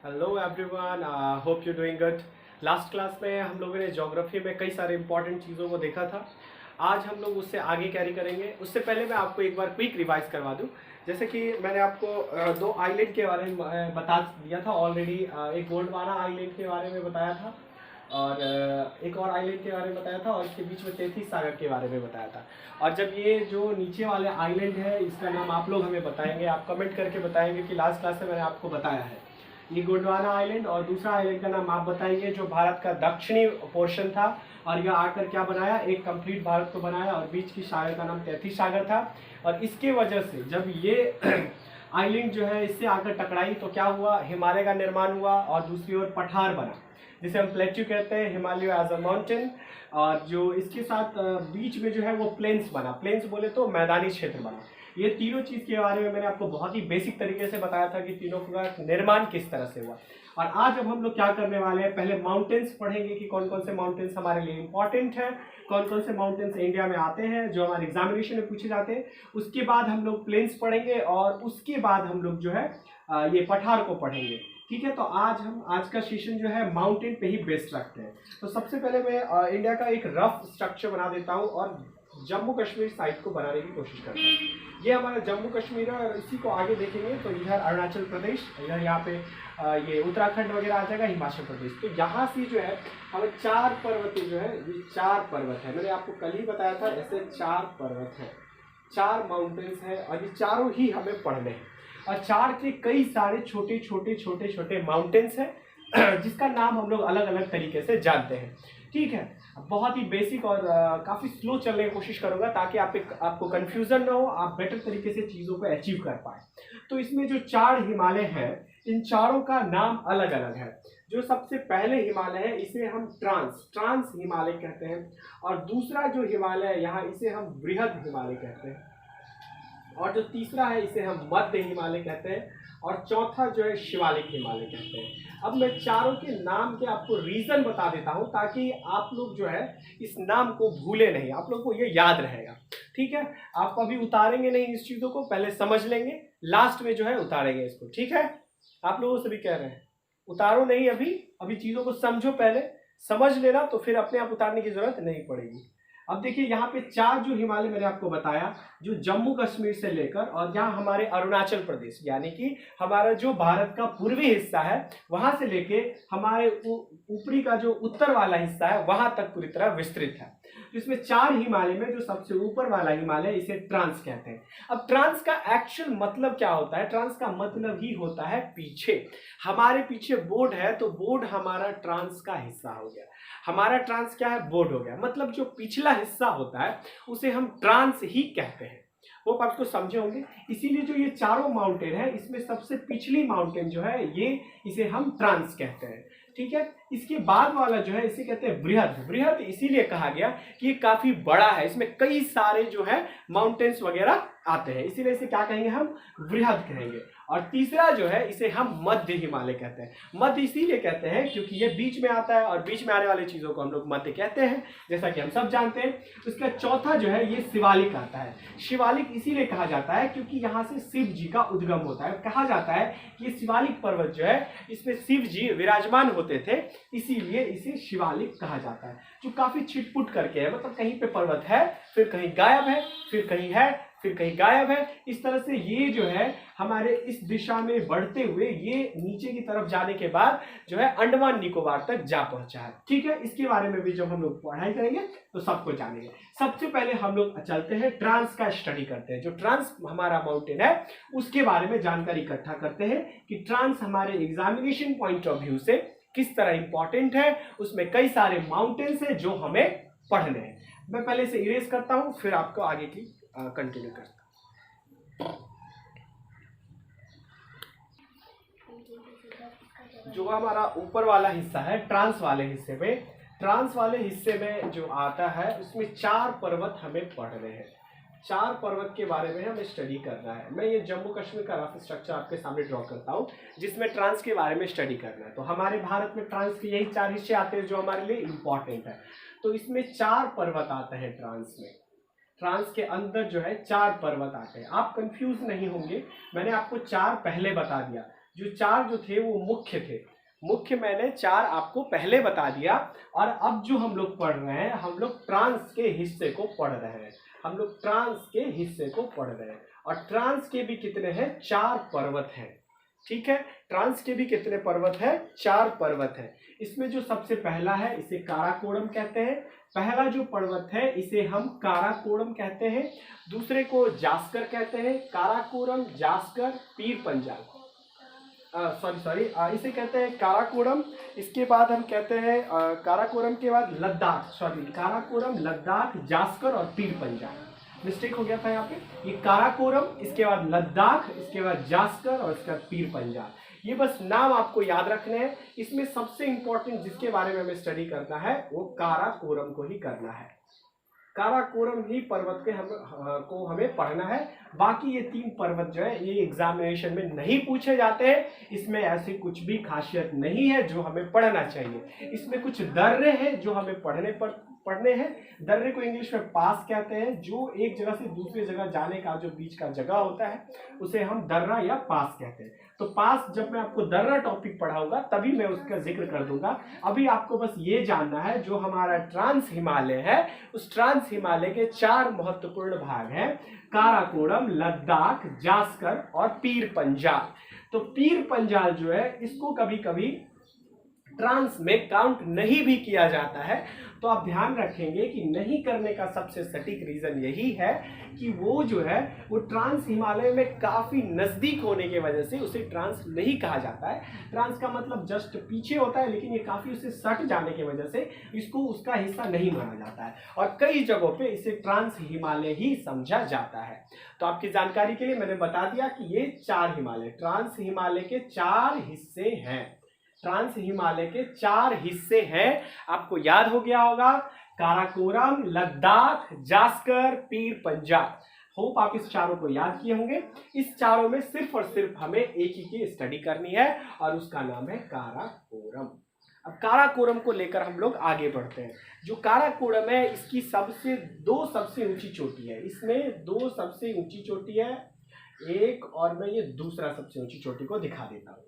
Hello everyone, hope you doing good. Last class में हम लोगों ने ज्योग्राफी में कई सारे इंपॉर्टेंट चीज़ों को देखा था। आज हम लोग उससे आगे कैरी करेंगे। उससे पहले मैं आपको एक बार क्विक रिवाइज करवा दूं। जैसे कि मैंने आपको दो आइलैंड के बारे में बता दिया था ऑलरेडी। एक गोंडवाना आइलैंड के बारे में बताया था और एक और आइलैंड के बारे में बताया था और इसके बीच में तैतीस सागर के बारे में बताया था। और जब ये जो नीचे वाले आइलैंड है इसका नाम आप लोग हमें बताएंगे, आप कमेंट करके बताएंगे कि लास्ट क्लास में मैंने आपको बताया है। ये गोंडवाना आइलैंड और दूसरा आइलैंड का नाम आप बताएंगे जो भारत का दक्षिणी पोर्शन था और यह आकर क्या बनाया, एक कंप्लीट भारत को बनाया और बीच की सागर का नाम तैतीस सागर था। और इसके वजह से जब ये आइलैंड जो है इससे आकर टकराई तो क्या हुआ, हिमालय का निर्माण हुआ और दूसरी ओर पठार बना जिसे हम प्लेट्यू कहते हैं, हिमालय एज अ माउंटेन। और जो इसके साथ बीच में जो है वो प्लेन्स बना, प्लेन्स बोले तो मैदानी क्षेत्र बना। ये तीनों चीज़ के बारे में मैंने आपको बहुत ही बेसिक तरीके से बताया था कि तीनों का निर्माण किस तरह से हुआ। और आज अब हम लोग क्या करने वाले हैं, पहले माउंटेन्स पढ़ेंगे कि कौन कौन से माउंटेन्स हमारे लिए इंपॉर्टेंट है, कौन कौन से माउंटेन्स इंडिया में आते हैं जो हमारे एग्जामिनेशन में पूछे जाते हैं। उसके बाद हम लोग प्लेन्स पढ़ेंगे और उसके बाद हम लोग जो है ये पठार को पढ़ेंगे। ठीक है, तो आज का सेशन जो है माउंटेन पे ही बेस्ड रखते हैं। तो सबसे पहले मैं इंडिया का एक रफ स्ट्रक्चर बना देता हूँ और जम्मू कश्मीर साइड को बनाने की कोशिश करता हूँ। ये हमारा जम्मू कश्मीर है और इसी को आगे देखेंगे तो इधर अरुणाचल प्रदेश, इधर यहाँ पे ये उत्तराखंड वगैरह आ जाएगा, हिमाचल प्रदेश। तो यहाँ से जो है हमें चार पर्वत जो है, ये चार पर्वत है, मैंने आपको कल ही बताया था ऐसे चार पर्वत है, चार माउंटेन्स है और ये चारों ही हमें पढ़ने हैं। और चार के कई सारे छोटे छोटे छोटे छोटे माउंटेन्स हैं जिसका नाम हम लोग अलग अलग तरीके से जानते हैं। ठीक है, बहुत ही बेसिक और काफ़ी स्लो चलने की कोशिश करूंगा ताकि आपको कंफ्यूजन ना हो, आप बेटर तरीके से चीज़ों को अचीव कर पाए। तो इसमें जो चार हिमालय हैं इन चारों का नाम अलग अलग है। जो सबसे पहले हिमालय है इसे हम ट्रांस हिमालय कहते हैं और दूसरा जो हिमालय है यहाँ इसे हम बृहद हिमालय कहते हैं और जो तीसरा है इसे हम मध्य हिमालय कहते हैं और चौथा जो है शिवालिक हिमालय कहते हैं। अब मैं चारों के नाम के आपको रीजन बता देता हूं ताकि आप लोग जो है इस नाम को भूले नहीं, आप लोग को ये याद रहेगा। ठीक है, आप अभी उतारेंगे नहीं इस चीज़ों को, पहले समझ लेंगे, लास्ट में जो है उतारेंगे इसको। ठीक है, आप लोगों से भी कह रहे हैं उतारो नहीं, अभी चीज़ों को समझो, पहले समझ लेना तो फिर अपने आप उतारने की जरूरत नहीं पड़ेगी। अब देखिए यहाँ पे चार जो हिमालय मैंने आपको बताया, जो जम्मू कश्मीर से लेकर और यहाँ हमारे अरुणाचल प्रदेश यानी कि हमारा जो भारत का पूर्वी हिस्सा है वहां से लेके हमारे ऊपरी का जो उत्तर वाला हिस्सा है वहां तक पूरी तरह विस्तृत है। तो इसमें चार हिमालय में जो सबसे ऊपर वाला हिमालय इसे ट्रांस कहते हैं। अब ट्रांस का एक्चुअल मतलब क्या होता है, ट्रांस का मतलब ही होता है पीछे। हमारे पीछे बोर्ड है तो बोर्ड हमारा ट्रांस का हिस्सा हो गया, हमारा ट्रांस क्या है, बोर्ड हो गया। मतलब जो पिछला हिस्सा होता है उसे हम ट्रांस ही कहते हैं। वो आप तो समझे होंगे। इसीलिए जो ये चारों माउंटेन है इसमें सबसे पिछली माउंटेन जो है ये इसे हम ट्रांस कहते हैं। ठीक है, इसके बाद वाला जो है इसे कहते हैं बृहद। बृहद इसीलिए कहा गया कि ये काफी बड़ा है, इसमें कई सारे जो है माउंटेन्स वगैरह आते हैं, इसीलिए इसे क्या कहेंगे, हम बृहद कहेंगे। और तीसरा जो है इसे हम मध्य हिमालय कहते हैं। मध्य इसीलिए कहते हैं क्योंकि ये बीच में आता है और बीच में आने वाली चीजों को हम लोग मध्य कहते हैं, जैसा कि हम सब जानते हैं। उसका चौथा जो है ये शिवालिक आता है। शिवालिक इसीलिए कहा जाता है क्योंकि यहाँ से शिव जी का उद्गम होता है। कहा जाता है कि ये शिवालिक पर्वत जो है इसमें शिव जी विराजमान होते थे, इसीलिए इसे शिवालिक कहा जाता है। जो काफी छिटपुट करके है, मतलब कहीं पे पर्वत है फिर कहीं गायब है, फिर कहीं है फिर कहीं गायब है। इस तरह से ये जो है हमारे इस दिशा में बढ़ते हुए ये नीचे की तरफ जाने के बाद जो है अंडमान निकोबार तक जा पहुंचा है। ठीक है, इसके बारे में भी जब हम लोग पढ़ाई करेंगे तो सबको जानेंगे। सबसे पहले हम लोग चलते हैं ट्रांस का स्टडी करते हैं। जो ट्रांस हमारा माउंटेन है उसके बारे में जानकारी इकट्ठा करते हैं कि ट्रांस हमारे एग्जामिनेशन पॉइंट ऑफ व्यू से किस तरह इंपॉर्टेंट है। उसमें कई सारे माउंटेन्स है जो हमें पढ़ने हैं। मैं पहले से इरेज करता हूं फिर आपको आगे की कंटिन्यू करता हूं। जो हमारा ऊपर वाला हिस्सा है ट्रांस वाले हिस्से में जो आता है उसमें चार पर्वत हमें पढ़ने हैं। चार पर्वत के बारे में हमें स्टडी करना है। मैं ये जम्मू कश्मीर का रफ स्ट्रक्चर आपके सामने ड्रॉ करता हूँ जिसमें ट्रांस के बारे में स्टडी करना है। तो हमारे भारत में ट्रांस के यही चार हिस्से आते हैं जो हमारे लिए इंपॉर्टेंट है। तो इसमें चार पर्वत आते हैं ट्रांस में। ट्रांस के अंदर जो है चार पर्वत आते हैं। आप कंफ्यूज नहीं होंगे, मैंने आपको चार पहले बता दिया। जो 4 जो थे वो मुख्य थे। मुख्य मैंने 4 आपको पहले बता दिया। और अब जो हम लोग पढ़ रहे हैं, हम लोग ट्रांस के हिस्से को पढ़ रहे हैं। हम लोग ट्रांस के हिस्से को पढ़ रहे हैं। और ट्रांस के भी कितने हैं? 4 पर्वत हैं। ठीक है, ट्रांस के भी कितने पर्वत हैं? 4 पर्वत हैं। इसमें जो सबसे पहला है इसे काराकोरम कहते हैं। पहला जो पर्वत है इसे हम काराकोरम कहते हैं। दूसरे को जास्कर कहते हैं। काराकोरम, जास्कर, पीर पंजाल, सॉरी इसे कहते हैं काराकोरम। इसके बाद हम कहते हैं काराकोरम के बाद लद्दाख, काराकोरम, लद्दाख, जास्कर और पीर पंजाल। मिस्टेक हो गया था यहाँ पे। ये काराकोरम, इसके बाद लद्दाख, इसके बाद जास्कर और इसके बाद पीर पंजाल। ये बस नाम आपको याद रखने हैं। इसमें सबसे इंपॉर्टेंट जिसके बारे में हमें स्टडी करना है वो काराकोरम को ही करना है। काराकोरम ही पर्वत के को हमें पढ़ना है। बाकी ये 3 पर्वत जो है ये एग्जामिनेशन में नहीं पूछे जाते हैं। इसमें ऐसी कुछ भी खासियत नहीं है जो हमें पढ़ना चाहिए। इसमें कुछ दर्रे हैं जो हमें पढ़ने हैं। दर्रे को इंग्लिश में पास कहते हैं। जो एक जगह से दूसरी जगह जाने का जो बीच का जगह होता है उसे हम दर्रा या पास कहते हैं। तो पास, जब मैं आपको दर्रा टॉपिक पढ़ाऊंगा तभी मैं उसका जिक्र कर दूंगा। अभी आपको बस ये जानना है जो हमारा ट्रांस हिमालय है उस ट्रांस हिमालय के 4 महत्वपूर्ण भाग हैं, काराकोरम, लद्दाख, जास्कर और पीर पंजाल। तो पीर पंजाल जो है इसको कभी कभी ट्रांस में काउंट नहीं भी किया जाता है। तो आप ध्यान रखेंगे कि नहीं करने का सबसे सटीक रीजन यही है कि वो जो है वो ट्रांस हिमालय में काफी नजदीक होने की वजह से उसे ट्रांस नहीं कहा जाता है। ट्रांस का मतलब जस्ट पीछे होता है, लेकिन ये काफी उससे सट जाने की वजह से इसको उसका हिस्सा नहीं माना जाता है और कई जगहों पे इसे ट्रांस हिमालय ही समझा जाता है। तो आपकी जानकारी के लिए मैंने बता दिया कि ये 4 हिमालय, ट्रांस हिमालय के 4 हिस्से हैं। ट्रांस हिमालय के 4 हिस्से हैं। आपको याद हो गया होगा, काराकोरम, लद्दाख, जास्कर, पीर पंजाल। होप आप इस चारों को याद किए होंगे। इस चारों में सिर्फ और सिर्फ हमें एक ही की स्टडी करनी है और उसका नाम है काराकोरम। अब काराकोरम को लेकर हम लोग आगे बढ़ते हैं। जो काराकोरम है इसकी दो सबसे ऊंची चोटी है। इसमें 2 सबसे ऊंची चोटी है, एक, और मैं ये दूसरा सबसे ऊंची चोटी को दिखा देता हूं।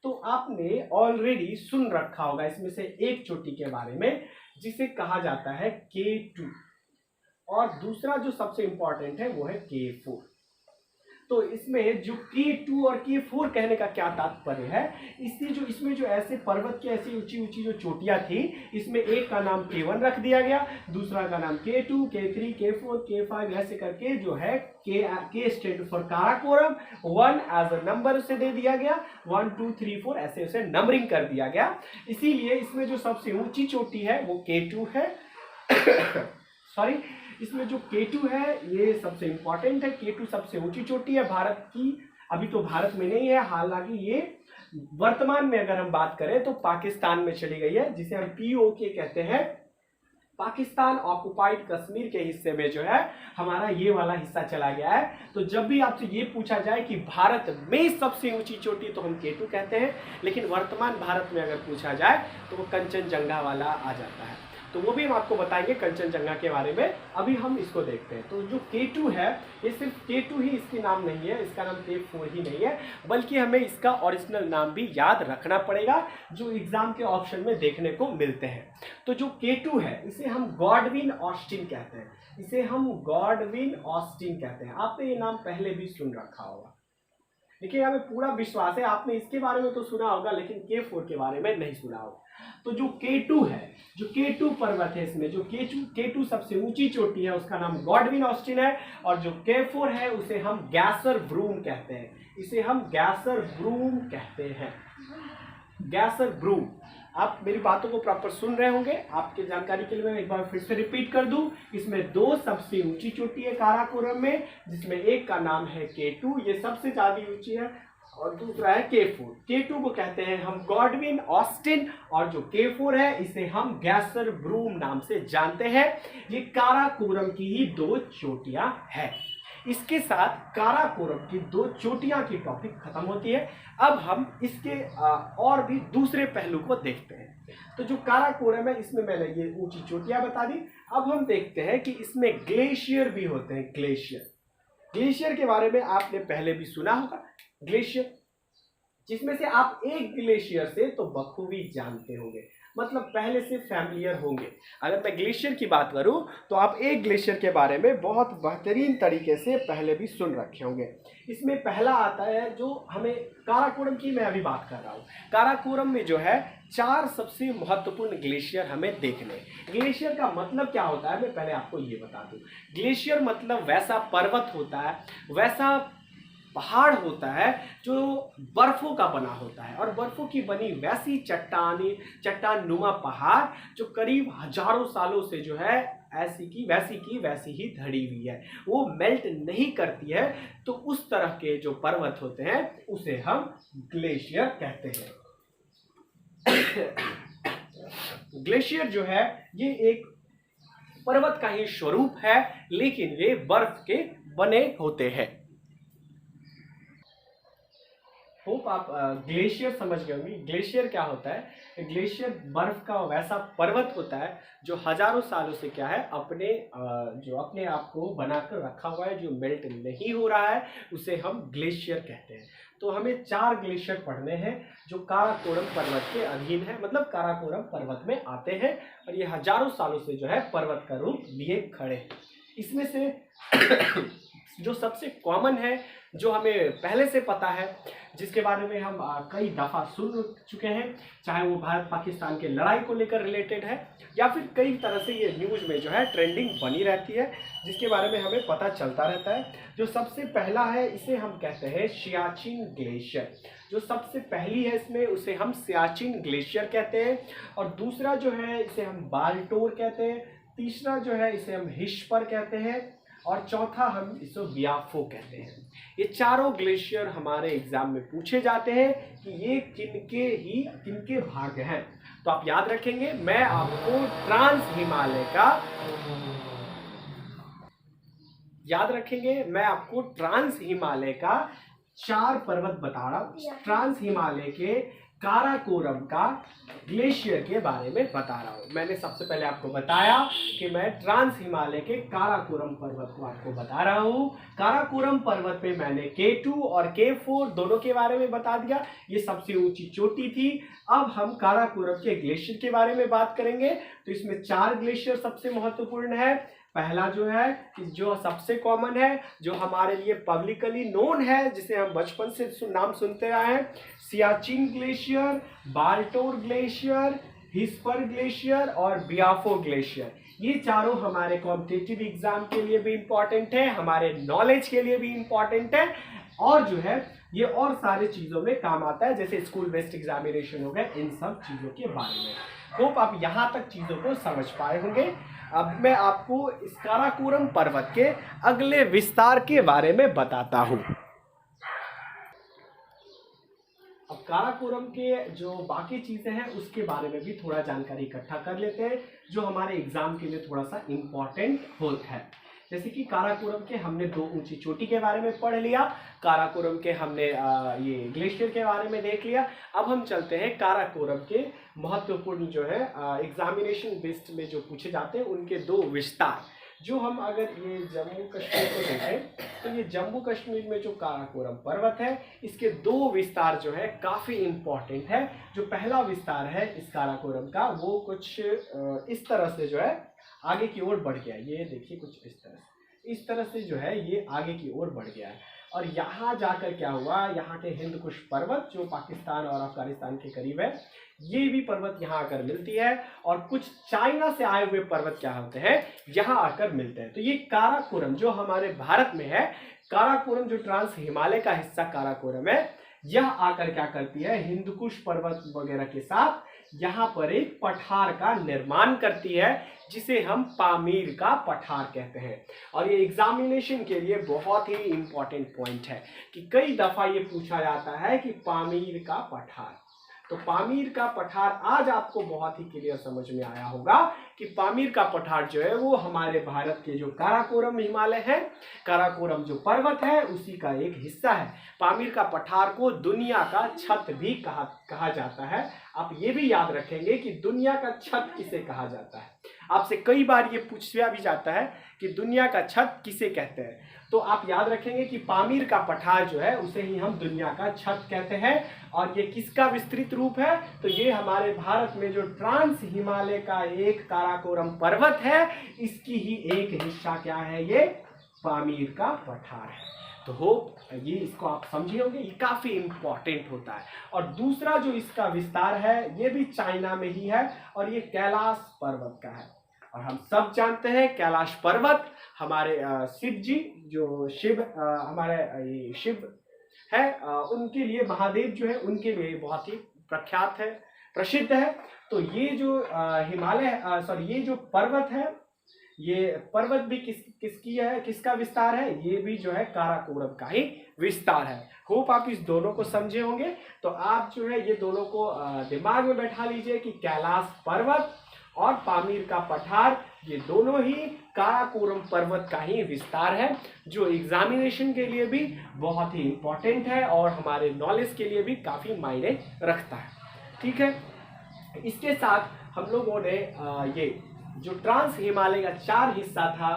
तो आपने ऑलरेडी सुन रखा होगा इसमें से एक चोटी के बारे में जिसे कहा जाता है K2 और दूसरा जो सबसे इंपॉर्टेंट है वो है K4। तो इसमें जो K2 और K4 कहने का क्या तात्पर्य है, इसमें जो ऐसे पर्वत की ऐसी ऊंची ऊंची जो चोटियां थी, इसमें एक का नाम K1 रख दिया गया, दूसरा का नाम K2, K3, K4, K5 ऐसे करके जो है K stand for Karakoram, 1 as a number उसे दे दिया गया, 1 2 3 4 ऐसे उसे नंबरिंग कर दिया गया। इसीलिए इसमें जो सबसे ऊंची चोटी है वो K2 है। सॉरी, इसमें जो K2 है ये सबसे इंपॉर्टेंट है। K2 सबसे ऊंची चोटी है भारत की। अभी तो भारत में नहीं है, हालांकि ये वर्तमान में अगर हम बात करें तो पाकिस्तान में चली गई है, जिसे हम POK कहते हैं। पाकिस्तान ऑक्युपाइड कश्मीर के हिस्से में जो है हमारा ये वाला हिस्सा चला गया है। तो जब भी आपसे ये पूछा जाए कि भारत में सबसे ऊंची चोटी, तो हम K2 कहते हैं, लेकिन वर्तमान भारत में अगर पूछा जाए तो वो कंचनजंगा वाला आ जाता है। तो वो भी हम आपको बताएंगे कंचनजंगा के बारे में। अभी हम इसको देखते हैं। तो जो K2 है ये सिर्फ K2 ही इसकी नाम नहीं है, इसका नाम K4 ही नहीं है, बल्कि हमें इसका ओरिजिनल नाम भी याद रखना पड़ेगा जो एग्जाम के ऑप्शन में देखने को मिलते हैं। तो जो K2 है इसे हम गॉडविन ऑस्टिन कहते हैं। इसे हम गॉडविन ऑस्टिन कहते हैं। आपने ये नाम पहले भी सुन रखा होगा, देखिए हमें पूरा विश्वास है आपने इसके बारे में तो सुना होगा लेकिन K4 के बारे में नहीं सुना होगा। तो जो K2 है, जो K2 पर्वत है, इसमें जो K2 सबसे ऊंची चोटी है उसका नाम गॉडविन ऑस्टिन है, और जो K4 है उसे हम गैसर ब्रूम कहते हैं। इसे हम गैसर ब्रूम कहते हैं, गैसर ब्रूम। आप मेरी बातों को प्रॉपर सुन रहे होंगे। आपकी जानकारी के लिए मैं एक बार फिर से रिपीट कर दूं, इसमें 2 सबसे ऊंची चोटी है काराकोरम में, जिसमें एक का नाम है K2, ये सबसे ज्यादा ऊंची है, और दूसरा है K4। K2 को कहते हैं हम गॉडविन ऑस्टिन, और जो K4 है इसे हम गैसर ब्रूम नाम से जानते हैं। ये काराकोरम की ही 2 चोटियां हैं। इसके साथ काराकोरम की 2 चोटियां की टॉपिक खत्म होती है। अब हम इसके और भी दूसरे पहलू को देखते हैं। तो जो काराकोरम है इसमें मैंने ये ऊंची चोटियां बता दी। अब हम देखते हैं कि इसमें ग्लेशियर भी होते हैं। ग्लेशियर के बारे में आपने पहले भी सुना होगा। ग्लेशियर जिसमें से आप एक ग्लेशियर से तो बखूबी जानते होंगे, मतलब पहले से फैमिलियर होंगे। अगर मैं ग्लेशियर की बात करूं तो आप एक ग्लेशियर के बारे में बहुत बेहतरीन तरीके से पहले भी सुन रखे होंगे। इसमें पहला आता है जो हमें काराकोरम की मैं अभी बात कर रहा हूं। काराकोरम में जो है 4 सबसे महत्वपूर्ण ग्लेशियर हमें देखने। ग्लेशियर का मतलब क्या होता है मैं पहले आपको ये बता दूं। ग्लेशियर मतलब वैसा पर्वत होता है, वैसा पहाड़ होता है जो बर्फों का बना होता है, और बर्फों की बनी वैसी चट्टान नुमा पहाड़ जो करीब हजारों सालों से जो है ऐसी की वैसी ही धड़ी हुई है, वो मेल्ट नहीं करती है। तो उस तरह के जो पर्वत होते हैं उसे हम ग्लेशियर कहते हैं। ग्लेशियर जो है ये एक पर्वत का ही स्वरूप है, लेकिन वे बर्फ के बने होते हैं। होप आप ग्लेशियर समझ गए होंगे। ग्लेशियर क्या होता है? ग्लेशियर बर्फ का वैसा पर्वत होता है जो हजारों सालों से क्या है अपने आप को बनाकर रखा हुआ है, जो मेल्ट नहीं हो रहा है, उसे हम ग्लेशियर कहते हैं। तो हमें 4 ग्लेशियर पढ़ने हैं जो काराकोरम पर्वत के अधीन है, मतलब काराकोरम पर्वत में आते हैं, और ये हजारों सालों से जो है पर्वत का रूप लिए खड़े हैं। इसमें से जो सबसे कॉमन है, जो हमें पहले से पता है, जिसके बारे में हम कई दफ़ा सुन चुके हैं, चाहे वो भारत पाकिस्तान के लड़ाई को लेकर रिलेटेड है या फिर कई तरह से ये न्यूज़ में जो है ट्रेंडिंग बनी रहती है, जिसके बारे में हमें पता चलता रहता है। जो सबसे पहला है इसे हम कहते हैं सियाचिन ग्लेशियर। जो सबसे पहली है इसमें उसे हम सियाचिन ग्लेशियर कहते हैं, और दूसरा जो है इसे हम बाल्टोर कहते हैं, तीसरा जो है इसे हम हिस्पर कहते हैं, और चौथा हम इसे बियाफो कहते हैं। ये चारों ग्लेशियर हमारे एग्जाम में पूछे जाते हैं कि ये किनके भाग हैं। तो आप याद रखेंगे, मैं आपको ट्रांस हिमालय का 4 पर्वत बता रहा हूं। ट्रांस हिमालय के काराकोरम का ग्लेशियर के बारे में बता रहा हूं। मैंने सबसे पहले आपको बताया कि मैं ट्रांस हिमालय के काराकोरम पर्वत को आपको बता रहा हूं। काराकोरम पर्वत पे मैंने K2 और K4 दोनों के बारे में बता दिया, ये सबसे ऊंची चोटी थी। अब हम काराकोरम के ग्लेशियर के बारे में बात करेंगे। तो इसमें 4 ग्लेशियर सबसे महत्वपूर्ण है। पहला जो है जो सबसे कॉमन है, जो हमारे लिए पब्लिकली नोन है, जिसे हम बचपन से नाम सुनते आए हैं, Siachen glacier, Baltoro glacier, Hispar glacier और बियाफो ग्लेशियर। ये चारों हमारे कॉम्पिटिटिव एग्जाम के लिए भी इम्पॉर्टेंट है, हमारे नॉलेज के लिए भी इम्पॉर्टेंट है, और जो है ये और सारी चीज़ों में काम आता है, जैसे स्कूल बेस्ड एग्जामिनेशन हो गए, इन सब चीज़ों के बारे में। होप आप यहाँ तक चीज़ों को समझ पाए होंगे। अब मैं आपको इस काराकोरम पर्वत के अगले विस्तार के बारे में बताता हूँ। अब काराकोरम के जो बाकी चीज़ें हैं उसके बारे में भी थोड़ा जानकारी इकट्ठा कर लेते हैं, जो हमारे एग्जाम के लिए थोड़ा सा इम्पॉर्टेंट होता है। जैसे कि काराकोरम के हमने 2 ऊंची चोटी के बारे में पढ़ लिया, काराकोरम के हमने ये ग्लेशियर के बारे में देख लिया। अब हम चलते हैं काराकोरम के महत्वपूर्ण जो है एग्जामिनेशन बेस्ड में जो पूछे जाते हैं उनके 2 विस्तार। जो हम अगर ये जम्मू कश्मीर को देखें तो ये जम्मू कश्मीर में जो काराकोरम पर्वत है, इसके 2 विस्तार जो है काफ़ी इम्पॉर्टेंट है। जो पहला विस्तार है इस काराकोरम का, वो कुछ इस तरह से जो है आगे की ओर बढ़ गया। ये देखिए कुछ इस तरह से जो है ये आगे की ओर बढ़ गया है, और यहाँ जाकर क्या हुआ, यहाँ के हिंद कुश पर्वत जो पाकिस्तान और अफगानिस्तान के करीब है, ये भी पर्वत यहाँ आकर मिलती है, और कुछ चाइना से आए हुए पर्वत क्या होते हैं यहाँ आकर मिलते हैं। तो ये काराकोरम जो हमारे भारत में है, काराकोरम जो ट्रांस हिमालय का हिस्सा काराकोरम है, यह आकर क्या करती है, हिंदकुश पर्वत वगैरह के साथ यहाँ पर एक पठार का निर्माण करती है, जिसे हम पामीर का पठार कहते हैं। और ये एग्जामिनेशन के लिए बहुत ही इंपॉर्टेंट पॉइंट है कि कई दफा ये पूछा जाता है कि पामीर का पठार। तो पामीर का पठार आज आपको बहुत ही क्लियर समझ में आया होगा कि पामीर का पठार जो है वो हमारे भारत के जो काराकोरम हिमालय है, काराकोरम जो पर्वत है, उसी का एक हिस्सा है। पामीर का पठार को दुनिया का छत भी कहा कहा जाता है। आप ये भी याद रखेंगे कि दुनिया का छत किसे कहा जाता है। आपसे कई बार ये पूछा भी जाता है कि दुनिया का छत किसे कहते हैं, तो आप याद रखेंगे कि पामीर का पठार जो है उसे ही हम दुनिया का छत कहते हैं। और ये किसका विस्तृत रूप है, तो ये हमारे भारत में जो ट्रांस हिमालय का एक काराकोरम पर्वत है, इसकी ही एक हिस्सा क्या है, ये पामीर का पठार है। तो होप ये इसको आप समझे होंगे, ये काफी इंपॉर्टेंट होता है। और दूसरा जो इसका विस्तार है ये भी चाइना में ही है और ये कैलाश पर्वत का है। और हम सब जानते हैं कैलाश पर्वत हमारे शिव जी, जो शिव हमारे शिव है, उनके लिए, महादेव जो है उनके लिए बहुत ही प्रख्यात है, प्रसिद्ध है। तो ये जो ये जो पर्वत है, ये पर्वत भी किसकी है, किसका विस्तार है, ये भी जो है काराकोरम का ही विस्तार है। होप आप इस दोनों को समझे होंगे। तो आप जो है ये दोनों को दिमाग में बैठा लीजिए कि कैलाश पर्वत और पामीर का पठार ये दोनों ही काराकोरम पर्वत का ही विस्तार है, जो एग्जामिनेशन के लिए भी बहुत ही इंपॉर्टेंट है और हमारे नॉलेज के लिए भी काफी मायने रखता है। ठीक है, इसके साथ हम लोगों ने ये जो ट्रांस हिमालय का 4 हिस्सा था,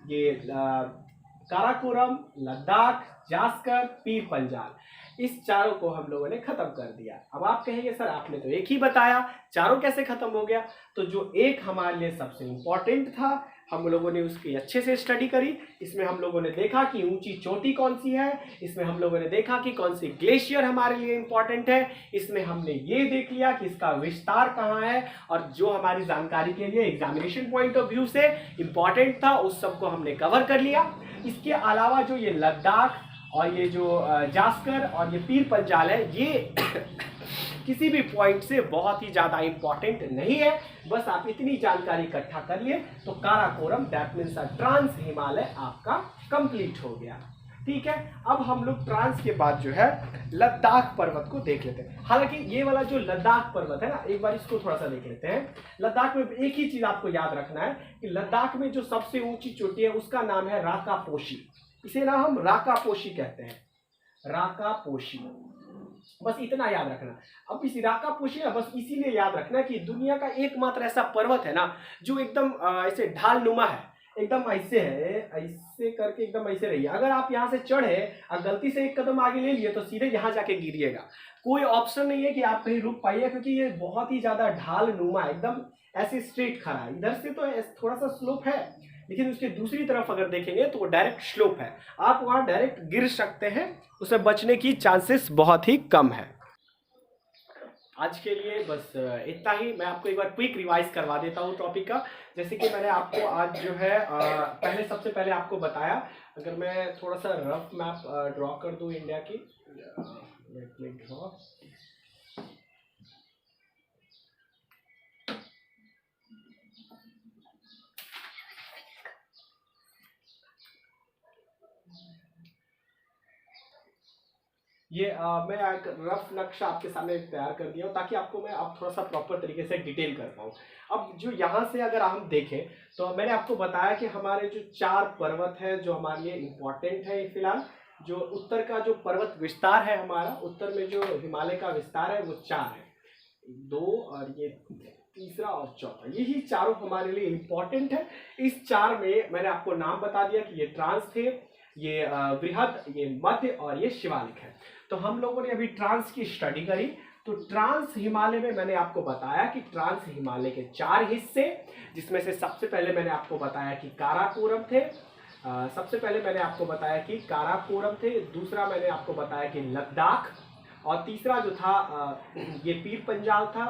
ये काराकोरम, लद्दाख, जास्कर, पीर पंजाल, इस चारों को हम लोगों ने खत्म कर दिया। अब आप कहेंगे सर आपने तो एक ही बताया, चारों कैसे खत्म हो गया? तो जो एक हमारे लिए सबसे इंपॉर्टेंट था, हम लोगों ने उसकी अच्छे से स्टडी करी। इसमें हम लोगों ने देखा कि ऊंची चोटी कौन सी है, इसमें हम लोगों ने देखा कि कौन सी ग्लेशियर हमारे लिए इंपॉर्टेंट है, इसमें हमने ये देख लिया कि इसका विस्तार कहाँ है, और जो हमारी जानकारी के लिए एग्जामिनेशन पॉइंट ऑफ व्यू से इंपॉर्टेंट था उस सबको हमने कवर कर लिया। इसके अलावा जो ये लद्दाख और ये जो जास्कर और ये पीर पंजाल है, ये किसी भी पॉइंट से बहुत ही ज़्यादा इंपॉर्टेंट नहीं है। बस आप इतनी जानकारी इकट्ठा कर लिए तो Karakoram that means trans Himalaya आपका कंप्लीट हो गया। ठीक है, अब हम लोग ट्रांस के बाद जो है लद्दाख पर्वत को देख लेते हैं। हालांकि ये वाला जो लद्दाख पर्वत है ना, एक बार इसको थोड़ा सा देख लेते हैं। लद्दाख में एक ही चीज आपको याद रखना है कि लद्दाख में जो सबसे ऊंची चोटी है उसका नाम है राकापोशी। इसे ना हम राकापोशी कहते हैं, राकापोशी, बस इतना याद रखना। अब इस राकापोशी है बस इसीलिए याद रखना कि दुनिया का एकमात्र ऐसा पर्वत है ना जो एकदम ऐसे ढाल नुमा है, एकदम ऐसे है, ऐसे करके एकदम ऐसे रहिए। अगर आप यहाँ से चढ़े और गलती से एक कदम आगे ले लिए तो सीधे यहाँ जाके गिरिएगा। कोई ऑप्शन नहीं है कि आप कहीं रुक पाइए, क्योंकि ये बहुत ही ज्यादा ढाल नुमा, एकदम ऐसे स्ट्रेट खड़ा है। इधर से तो थोड़ा सा स्लोप है, लेकिन उसके दूसरी तरफ अगर देखेंगे तो वो डायरेक्ट स्लोप है, आप वहां डायरेक्ट गिर सकते हैं, उसे बचने की चांसेस बहुत ही कम है। आज के लिए बस इतना ही। मैं आपको एक बार क्विक रिवाइज करवा देता हूँ टॉपिक का। जैसे कि मैंने आपको आज जो है सबसे पहले आपको बताया, अगर मैं थोड़ा सा रफ मैप ड्रॉ कर दूँ इंडिया की, लेट मी ड्रॉ। ये मैं एक रफ नक्शा आपके सामने तैयार कर दिया हूँ ताकि आपको मैं अब थोड़ा सा प्रॉपर तरीके से डिटेल कर पाऊँ। अब जो यहाँ से अगर हम देखें तो मैंने आपको बताया कि हमारे जो 4 पर्वत है जो हमारे लिए इम्पोर्टेंट है फिलहाल। जो उत्तर का जो पर्वत विस्तार है हमारा, उत्तर में जो हिमालय का विस्तार है वो 4 है, 2 और ये तीसरा और चौथा, यही चारों हमारे लिए इम्पोर्टेंट है। इस 4 में मैंने आपको नाम बता दिया कि ये ट्रांस थे, ये बृहद, ये मध्य और ये शिवालिक है। तो हम लोगों ने अभी ट्रांस की स्टडी करी। तो ट्रांस हिमालय में मैंने आपको बताया कि ट्रांस हिमालय के 4 हिस्से, जिसमें से सबसे पहले मैंने आपको बताया कि काराकोरम थे, सबसे पहले मैंने आपको बताया कि काराकोरम थे, दूसरा मैंने आपको बताया कि लद्दाख, और तीसरा जो था ये पीर पंजाल था।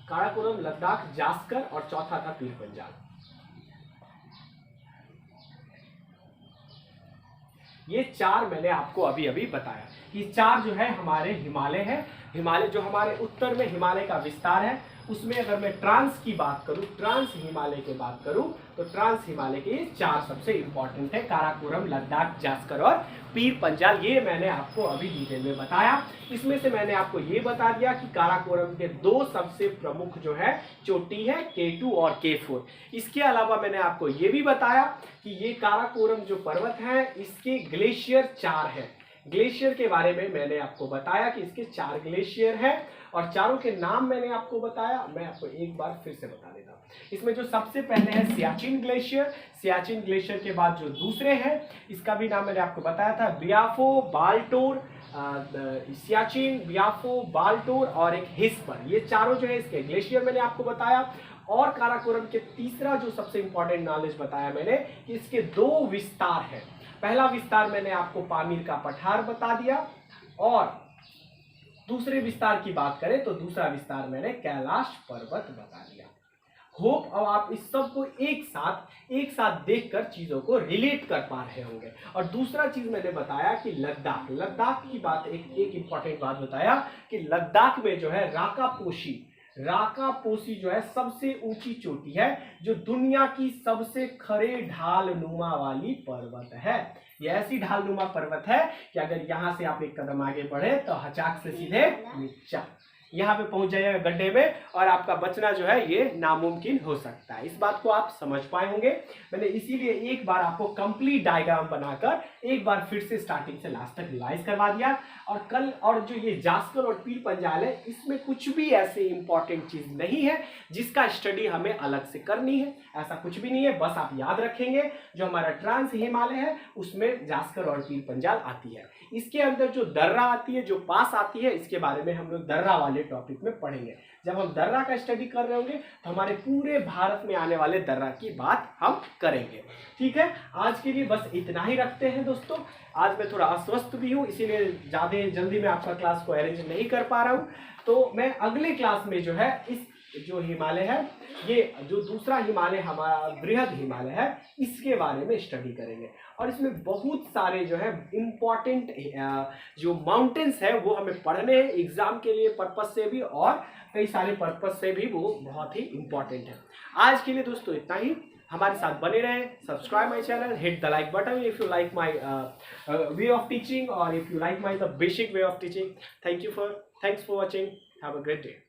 काराकोरम, लद्दाख, जास्कर और चौथा था पीर पंजाल। ये 4 मैंने आपको अभी अभी बताया। ये 4 जो है हमारे हिमालय है। हिमालय जो हमारे उत्तर में हिमालय का विस्तार है, उसमें अगर मैं ट्रांस की बात करूं, ट्रांस हिमालय की बात करूं, तो ट्रांस हिमालय के ये 4 सबसे इंपॉर्टेंट है, काराकोरम, लद्दाख, जास्कर और पीर पंजाल। ये मैंने आपको अभी डिटेल में बताया। इसमें से मैंने आपको ये बता दिया कि काराकोरम के 2 सबसे प्रमुख जो है चोटी है, K2 और K4। इसके अलावा मैंने आपको ये भी बताया कि ये काराकोरम जो पर्वत है इसके ग्लेशियर 4 है। ग्लेशियर के बारे में मैंने आपको बताया कि इसके 4 ग्लेशियर हैं और चारों के नाम मैंने आपको बताया। मैं आपको एक बार फिर से बता देता हूँ। इसमें जो सबसे पहले है सियाचिन ग्लेशियर, सियाचिन ग्लेशियर के बाद जो दूसरे हैं इसका भी नाम मैंने आपको बताया था, बियाफो, बाल्टोर, सियाचिन, बियाफो, बाल्टोर और एक हिस्पर। ये चारों जो है इसके ग्लेशियर मैंने आपको बताया। और काराकोरम के तीसरा जो सबसे इंपॉर्टेंट नॉलेज बताया मैंने कि इसके 2 विस्तार हैं। पहला विस्तार मैंने आपको पामीर का पठार बता दिया और दूसरे विस्तार की बात करें तो दूसरा विस्तार मैंने कैलाश पर्वत बता दिया। होप अब आप इस सब को एक साथ देखकर चीजों को रिलेट कर पा रहे होंगे। और दूसरा चीज मैंने बताया कि लद्दाख की बात, एक इंपॉर्टेंट बात बताया कि लद्दाख में जो है राकापोशी जो है सबसे ऊंची चोटी है, जो दुनिया की सबसे खड़े ढाल नुमा वाली पर्वत है। ये ऐसी ढाल नुमा पर्वत है कि अगर यहां से आप एक कदम आगे बढ़े तो हचाक से सीधे नीचा यहाँ पे पहुंच जाइएगा गड्ढे में और आपका बचना जो है ये नामुमकिन हो सकता है। इस बात को आप समझ पाए होंगे। मैंने इसीलिए एक बार आपको कंप्लीट डायग्राम बनाकर एक बार फिर से स्टार्टिंग से लास्ट तक रिवाइज करवा दिया। और जो ये जास्कर और पीर पंजाल है इसमें कुछ भी ऐसे इंपॉर्टेंट चीज नहीं है जिसका स्टडी हमें अलग से करनी है, ऐसा कुछ भी नहीं है। बस आप याद रखेंगे जो हमारा ट्रांस हिमालय है उसमें जास्कर और पीर पंजाल आती है। इसके अंदर जो दर्रा आती है, जो पास आती है, इसके बारे में हम लोग दर्रा वाले टॉपिक में पढ़ेंगे। जब हम दर्रा का स्टडी कर रहे होंगे तो हमारे पूरे भारत में आने वाले दर्रा की बात हम करेंगे। ठीक है, आज के लिए बस इतना ही रखते हैं दोस्तों। आज मैं थोड़ा अस्वस्थ भी हूँ इसीलिए ज़्यादा जल्दी मैं आपका क्लास को अरेंज नहीं कर पा रहा हूँ। तो मैं अगले क्लास में जो है इस जो हिमालय है, ये जो दूसरा हिमालय हमारा बृहद हिमालय है, इसके बारे में स्टडी करेंगे। और इसमें बहुत सारे जो है इम्पॉर्टेंट जो माउंटेन्स है वो हमें पढ़ने हैं एग्जाम के लिए पर्पज से भी और कई सारे पर्पज से भी, वो बहुत ही इम्पॉर्टेंट है। आज के लिए दोस्तों इतना ही। हमारे साथ बने रहें, subscribe my channel, hit the like button if you like my way of teaching और if you like my the basic way of teaching. Thanks for watching, have a great day.